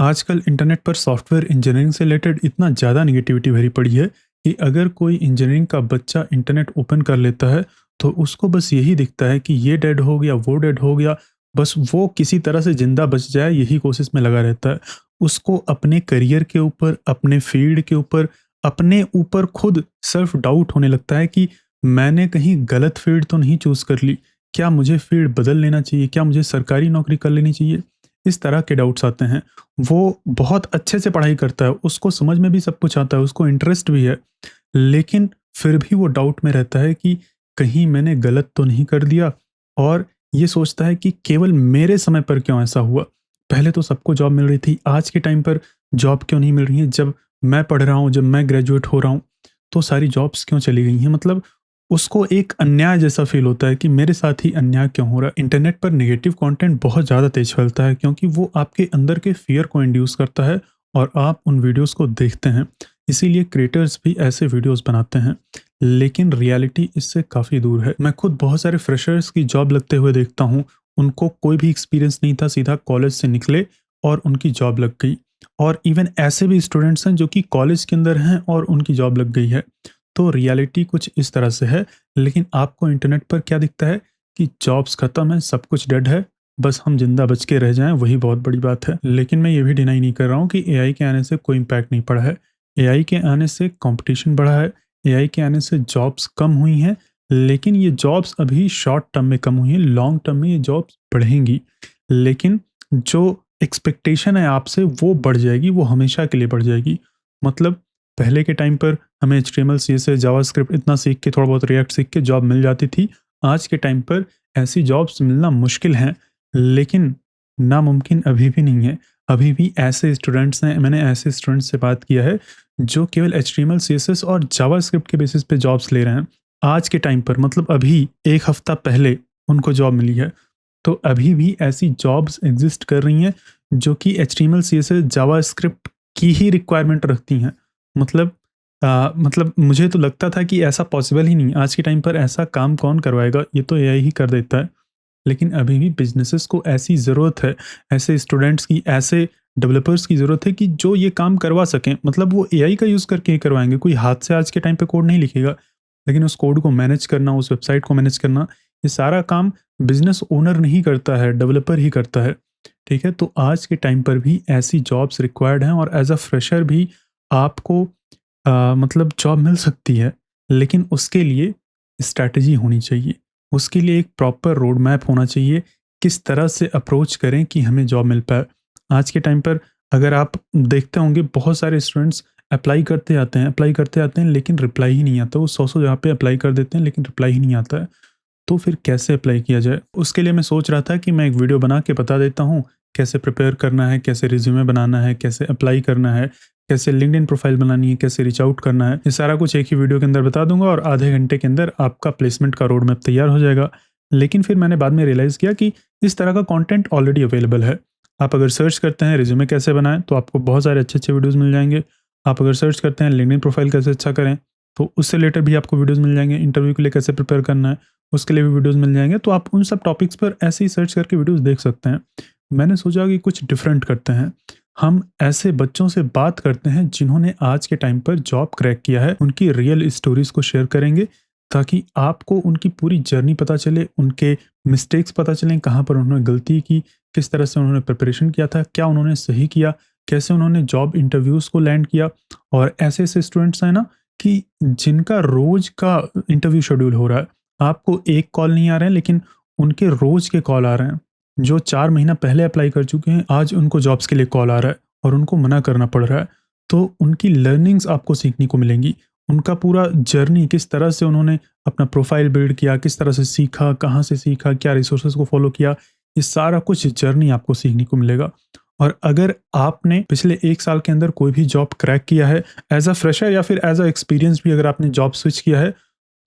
आजकल इंटरनेट पर software engineering से रिलेटेड इतना ज़्यादा नेगेटिविटी भरी पड़ी है कि अगर कोई इंजीनियरिंग का बच्चा इंटरनेट ओपन कर लेता है तो उसको बस यही दिखता है कि ये डेड हो गया, वो डेड हो गया। बस वो किसी तरह से ज़िंदा बच जाए यही कोशिश में लगा रहता है। उसको अपने करियर के ऊपर, अपने फ़ील्ड के ऊपर, अपने ऊपर खुद सेल्फ डाउट होने लगता है कि मैंने कहीं गलत फ़ील्ड तो नहीं चूज़ कर ली? क्या मुझे फ़ील्ड बदल लेना चाहिए? क्या मुझे सरकारी नौकरी कर लेनी चाहिए? इस तरह के डाउट्स आते हैं। वो बहुत अच्छे से पढ़ाई करता है, उसको समझ में भी सब कुछ आता है, उसको इंटरेस्ट भी है, लेकिन फिर भी वो डाउट में रहता है कि कहीं मैंने गलत तो नहीं कर दिया। और ये सोचता है कि केवल मेरे समय पर क्यों ऐसा हुआ? पहले तो सबको जॉब मिल रही थी, आज के टाइम पर जॉब क्यों नहीं मिल रही है? जब मैं पढ़ रहा हूँ, जब मैं ग्रेजुएट हो रहा हूँ, तो सारी जॉब्स क्यों चली गई हैं? मतलब उसको एक अन्याय जैसा फ़ील होता है कि मेरे साथ ही अन्याय क्यों हो रहा है? इंटरनेट पर नेगेटिव कंटेंट बहुत ज़्यादा तेज़ फैलता है क्योंकि वो आपके अंदर के फ़ियर को इंड्यूस करता है और आप उन वीडियोज़ को देखते हैं। इसीलिए क्रिएटर्स भी ऐसे वीडियोज़ बनाते हैं, लेकिन रियलिटी इससे काफ़ी दूर है। मैं खुद बहुत सारे फ्रेशर्स की जॉब लगते हुए देखता हूँ, उनको कोई भी एक्सपीरियंस नहीं था, सीधा कॉलेज से निकले और उनकी जॉब लग गई। और इवन ऐसे भी स्टूडेंट्स हैं जो कि कॉलेज के अंदर हैं और उनकी जॉब लग गई है। तो रियलिटी कुछ इस तरह से है, लेकिन आपको इंटरनेट पर क्या दिखता है कि जॉब्स खत्म है, सब कुछ डेड है, बस हम जिंदा बच के रह जाएं, वही बहुत बड़ी बात है। लेकिन मैं ये भी डिनाई नहीं कर रहा हूँ कि एआई के आने से कोई इम्पैक्ट नहीं पड़ा है। एआई के आने से कंपटीशन बढ़ा है, एआई के आने से जॉब्स कम हुई हैं, लेकिन ये जॉब्स अभी शॉर्ट टर्म में कम हुई हैं, लॉन्ग टर्म में ये जॉब्स बढ़ेंगी। लेकिन जो एक्सपेक्टेशन है आपसे वो बढ़ जाएगी, वो हमेशा के लिए बढ़ जाएगी। मतलब पहले के टाइम पर हमें एचटीएमएल, सीएसएस, जावास्क्रिप्ट इतना सीख के, थोड़ा बहुत रिएक्ट सीख के जॉब मिल जाती थी। आज के टाइम पर ऐसी जॉब्स मिलना मुश्किल हैं, लेकिन नामुमकिन अभी भी नहीं है। अभी भी ऐसे स्टूडेंट्स हैं, मैंने ऐसे स्टूडेंट्स से बात किया है, जो केवल एचटीएमएल, सीएसएस और जावास्क्रिप्ट के बेसिस पे जॉब्स ले रहे हैं। आज के टाइम पर मतलब अभी 1 हफ्ता पहले उनको जॉब मिली है। तो अभी भी ऐसी जॉब्स एग्ज़िस्ट कर रही हैं, जो कि एचटीएमएल, सीएसएस, जावास्क्रिप्ट की ही रिक्वायरमेंट रखती हैं। मतलब मतलब मुझे तो लगता था कि ऐसा पॉसिबल ही नहीं, आज के टाइम पर ऐसा काम कौन करवाएगा, ये तो एआई ही कर देता है। लेकिन अभी भी बिज़नेसेस को ऐसी ज़रूरत है, ऐसे स्टूडेंट्स की, ऐसे डेवलपर्स की ज़रूरत है कि जो ये काम करवा सकें। मतलब वो एआई का यूज़ करके ही करवाएँगे, कोई हाथ से आज के टाइम पे कोड नहीं लिखेगा। लेकिन उस कोड को मैनेज करना, उस वेबसाइट को मैनेज करना, ये सारा काम बिज़नेस ओनर नहीं करता है, डेवलपर ही करता है। ठीक है? तो आज के टाइम पर भी ऐसी जॉब्स रिक्वायर्ड हैं और एज़ अ फ्रेशर भी आपको मतलब जॉब मिल सकती है, लेकिन उसके लिए स्ट्रैटेजी होनी चाहिए। उसके लिए एक प्रॉपर रोड मैप होना चाहिए, किस तरह से अप्रोच करें कि हमें जॉब मिल पाए। आज के टाइम पर अगर आप देखते होंगे, बहुत सारे स्टूडेंट्स अप्लाई करते आते हैं, लेकिन रिप्लाई ही नहीं आता। वो 100-100 जगह पे अप्लाई कर देते हैं, लेकिन रिप्लाई ही नहीं आता है। तो फिर कैसे अप्लाई किया जाए? उसके लिए मैं सोच रहा था कि मैं एक वीडियो बना के बता देता हूँ, कैसे प्रिपेयर करना है, कैसे रिज़्यूमे बनाना है, कैसे अप्लाई करना है, कैसे लिंक्डइन प्रोफाइल बनानी है, कैसे रीच आउट करना है। ये सारा कुछ एक ही वीडियो के अंदर बता दूँगा और आधे घंटे के अंदर आपका प्लेसमेंट का रोड मैप तैयार हो जाएगा। लेकिन फिर मैंने बाद में रियलाइज़ किया कि इस तरह का कंटेंट ऑलरेडी अवेलेबल है। आप अगर सर्च करते हैं रिज़्यूमे कैसे बनाएँ, तो आपको बहुत सारे अच्छे-अच्छे वीडियोज़ मिल जाएँगे। आप अगर सर्च करते हैं लिंक्डइन प्रोफाइल कैसे अच्छा करें, तो उससे रिलेटेड भी आपको वीडियोज़ मिल जाएँगे। इंटरव्यू के लिए कैसे प्रिपेयर करना है, उसके लिए भी वीडियोज़ मिल जाएँगे। तो आप उन सब टॉपिक्स पर ऐसे ही सर्च करके वीडियोज़ देख सकते हैं। मैंने सोचा कि कुछ डिफरेंट करते हैं। हम ऐसे बच्चों से बात करते हैं जिन्होंने आज के टाइम पर जॉब क्रैक किया है, उनकी रियल स्टोरीज़ को शेयर करेंगे, ताकि आपको उनकी पूरी जर्नी पता चले, उनके मिस्टेक्स पता चलें, कहाँ पर उन्होंने गलती की, किस तरह से उन्होंने प्रिपरेशन किया था, क्या उन्होंने सही किया, कैसे उन्होंने जॉब इंटरव्यूज़ को लैंड किया। और ऐसे-ऐसे स्टूडेंट्स हैं ना कि जिनका रोज़ का इंटरव्यू शेड्यूल हो रहा है। आपको एक कॉल नहीं आ रहे हैं, लेकिन उनके रोज़ के कॉल आ रहे हैं। जो 4 महीना पहले अप्लाई कर चुके हैं, आज उनको जॉब्स के लिए कॉल आ रहा है और उनको मना करना पड़ रहा है। तो उनकी लर्निंग्स आपको सीखने को मिलेंगी। उनका पूरा जर्नी, किस तरह से उन्होंने अपना प्रोफ़ाइल बिल्ड किया, किस तरह से सीखा, कहाँ से सीखा, क्या रिसोर्सेज़ को फ़ॉलो किया, ये सारा कुछ जर्नी आपको सीखने को मिलेगा। और अगर आपने पिछले 1 साल के अंदर कोई भी जॉब क्रैक किया है, एज़ अ फ्रेशर या फिर एज़ अ एक्सपीरियंस भी अगर आपने जॉब स्विच किया है,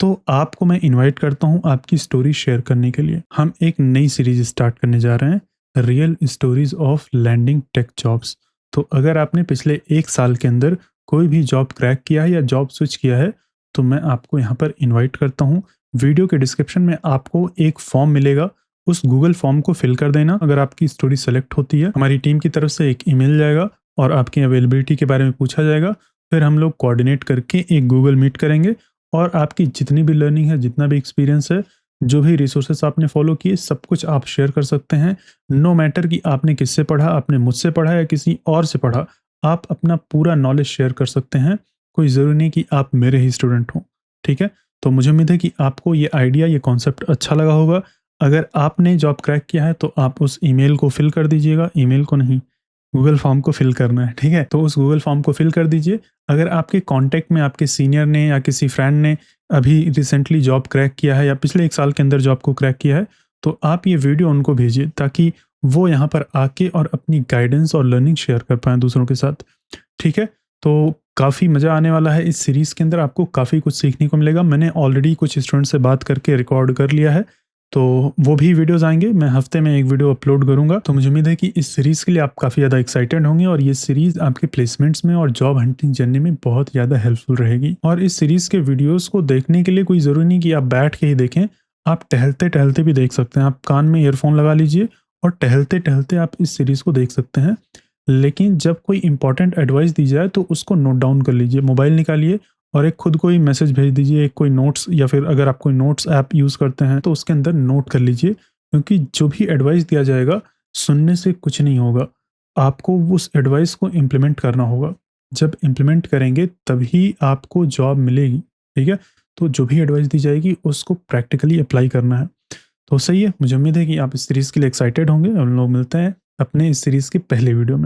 तो आपको मैं इनवाइट करता हूँ आपकी स्टोरी शेयर करने के लिए। हम एक नई सीरीज़ स्टार्ट करने जा रहे हैं, real stories of landing tech jobs. तो अगर आपने पिछले 1 साल के अंदर कोई भी जॉब क्रैक किया है या जॉब स्विच किया है, तो मैं आपको यहाँ पर इनवाइट करता हूँ। वीडियो के डिस्क्रिप्शन में आपको एक फॉर्म मिलेगा, उस गूगल फॉर्म को फिल कर देना। अगर आपकी स्टोरी सेलेक्ट होती है, हमारी टीम की तरफ से एक ईमेल जाएगा और आपकी अवेलेबिलिटी के बारे में पूछा जाएगा। फिर हम लोग कोऑर्डिनेट करके एक गूगल मीट करेंगे और आपकी जितनी भी लर्निंग है, जितना भी एक्सपीरियंस है, जो भी रिसोर्सेस आपने फॉलो किए, सब कुछ आप शेयर कर सकते हैं। नो मैटर कि आपने किससे पढ़ा, आपने मुझसे पढ़ा या किसी और से पढ़ा, आप अपना पूरा नॉलेज शेयर कर सकते हैं। कोई ज़रूरी नहीं कि आप मेरे ही स्टूडेंट हों, ठीक है? तो मुझे उम्मीद है कि आपको ये आइडिया, ये कॉन्सेप्ट अच्छा लगा होगा। अगर आपने जॉब क्रैक किया है तो आप उस ईमेल को फिल कर दीजिएगा, ईमेल को नहीं, गूगल फॉर्म को फिल करना है, ठीक है? तो उस गूगल फॉर्म को फिल कर दीजिए। अगर आपके कॉन्टैक्ट में आपके सीनियर ने या किसी फ्रेंड ने अभी रिसेंटली जॉब क्रैक किया है या पिछले 1 साल के अंदर जॉब को क्रैक किया है, तो आप ये वीडियो उनको भेजिए ताकि वो यहाँ पर आके और अपनी गाइडेंस और लर्निंग शेयर कर पाएँ दूसरों के साथ, ठीक है? तो काफ़ी मज़ा आने वाला है इस सीरीज़ के अंदर, आपको काफ़ी कुछ सीखने को मिलेगा। मैंने ऑलरेडी कुछ स्टूडेंट से बात करके रिकॉर्ड कर लिया है, तो वो भी वीडियोज़ आएँगे। मैं हफ़्ते में 1 वीडियो अपलोड करूँगा। तो मुझे उम्मीद है कि इस सीरीज़ के लिए आप काफ़ी ज़्यादा एक्साइटेड होंगे और ये सीरीज़ आपके प्लेसमेंट्स में और जॉब हंटिंग जर्नी में बहुत ज़्यादा हेल्पफुल रहेगी। और इस सीरीज़ के वीडियोज़ को देखने के लिए कोई ज़रूरी नहीं कि आप बैठ के ही देखें, आप टहलते-टहलते भी देख सकते हैं। आप कान में ईयरफ़ोन लगा लीजिए और टहलते-टहलते आप इस सीरीज़ को देख सकते हैं। लेकिन जब कोई इम्पोर्टेंट एडवाइस दी जाए तो उसको नोट डाउन कर लीजिए, मोबाइल निकालिए और एक खुद को ही मैसेज भेज दीजिए, एक कोई नोट्स या फिर अगर आप कोई नोट्स ऐप यूज़ करते हैं तो उसके अंदर नोट कर लीजिए, क्योंकि जो भी एडवाइस दिया जाएगा सुनने से कुछ नहीं होगा, आपको उस एडवाइस को इम्प्लीमेंट करना होगा। जब इम्प्लीमेंट करेंगे तभी आपको जॉब मिलेगी, ठीक है? तो जो भी एडवाइस दी जाएगी उसको प्रैक्टिकली अप्लाई करना है। तो सही है, मुझे उम्मीद है कि आप इस सीरीज़ के लिए एक्साइटेड होंगे। हम लोग मिलते हैं अपने इस सीरीज़ के पहले वीडियो में।